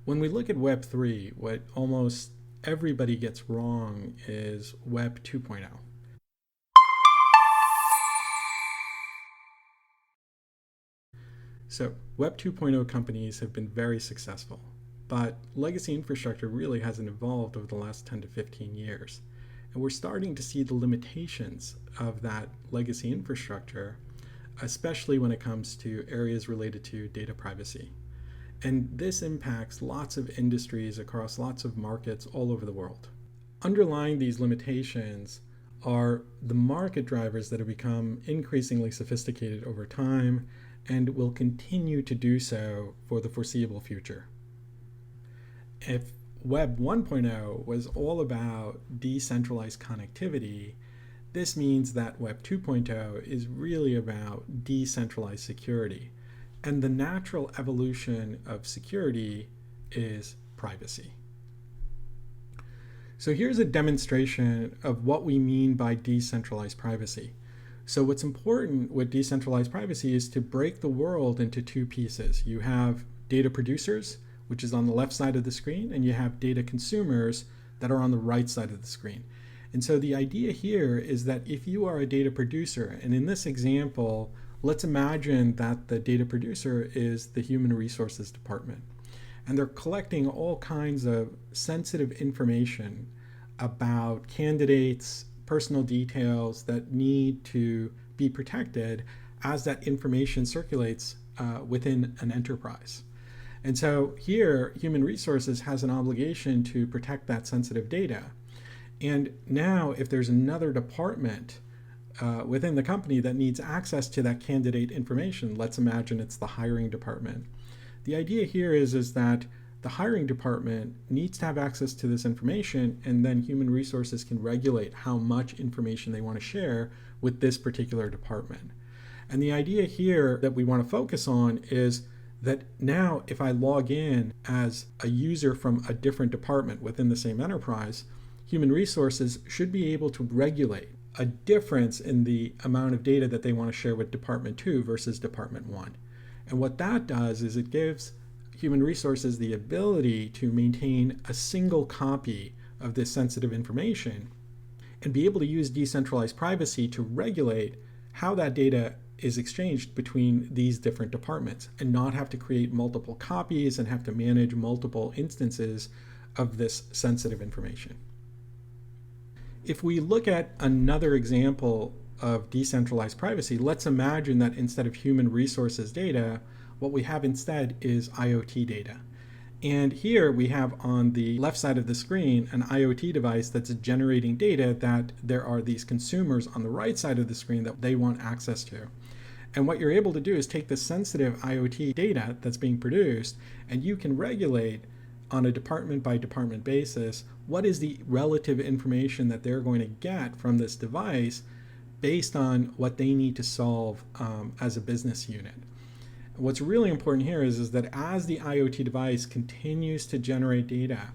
When we look at Web3, what almost everybody gets wrong is Web 2.0. So Web 2.0 companies have been very successful, but legacy infrastructure really hasn't evolved over the last 10 to 15 years. And we're starting to see the limitations of that legacy infrastructure, especially when it comes to areas related to data privacy. And this impacts lots of industries across lots of markets all over the world. Underlying these limitations are the market drivers that have become increasingly sophisticated over time and will continue to do so for the foreseeable future. If Web 1.0 was all about decentralized connectivity, this means that Web 2.0 is really about decentralized security. And the natural evolution of security is privacy. So here's a demonstration of what we mean by decentralized privacy. So what's important with decentralized privacy is to break the world into two pieces. You have data producers, which is on the left side of the screen, and you have data consumers that are on the right side of the screen. And so the idea here is that if you are a data producer, and in this example, let's imagine that the data producer is the human resources department, and they're collecting all kinds of sensitive information about candidates, personal details that need to be protected as that information circulates within an enterprise. And so here, human resources has an obligation to protect that sensitive data. And now if there's another department within the company that needs access to that candidate information, let's imagine it's the hiring department. The idea here is that the hiring department needs to have access to this information, and then human resources can regulate how much information they want to share with this particular department. And the idea here that we want to focus on is that now if I log in as a user from a different department within the same enterprise, human resources should be able to regulate a difference in the amount of data that they want to share with Department 2 versus Department 1. And what that does is it gives human resources the ability to maintain a single copy of this sensitive information and be able to use decentralized privacy to regulate how that data is exchanged between these different departments and not have to create multiple copies and have to manage multiple instances of this sensitive information. If we look at another example of decentralized privacy, let's imagine that instead of human resources data, what we have instead is IoT data. And here we have on the left side of the screen an IoT device that's generating data that there are these consumers on the right side of the screen that they want access to. And what you're able to do is take the sensitive IoT data that's being produced, and you can regulate on a department by department basis what is the relative information that they're going to get from this device based on what they need to solve as a business unit. What's really important here is that as the IoT device continues to generate data,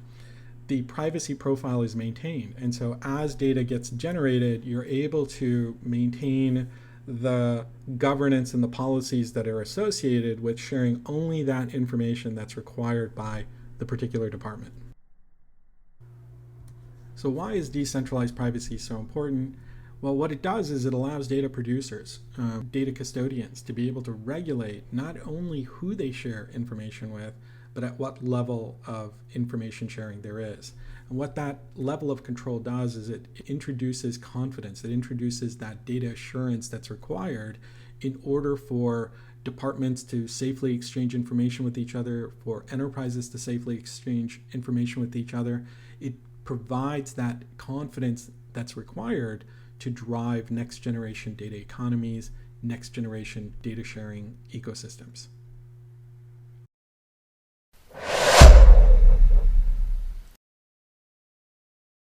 the privacy profile is maintained. And so as data gets generated, you're able to maintain the governance and the policies that are associated with sharing only that information that's required by the particular department. So why is decentralized privacy so important? Well, what it does is it allows data producers, data custodians, to be able to regulate not only who they share information with, but at what level of information sharing there is. And what that level of control does is it introduces confidence. It introduces that data assurance that's required in order for departments to safely exchange information with each other, for enterprises to safely exchange information with each other. It provides that confidence that's required to drive next generation data economies, next generation data sharing ecosystems.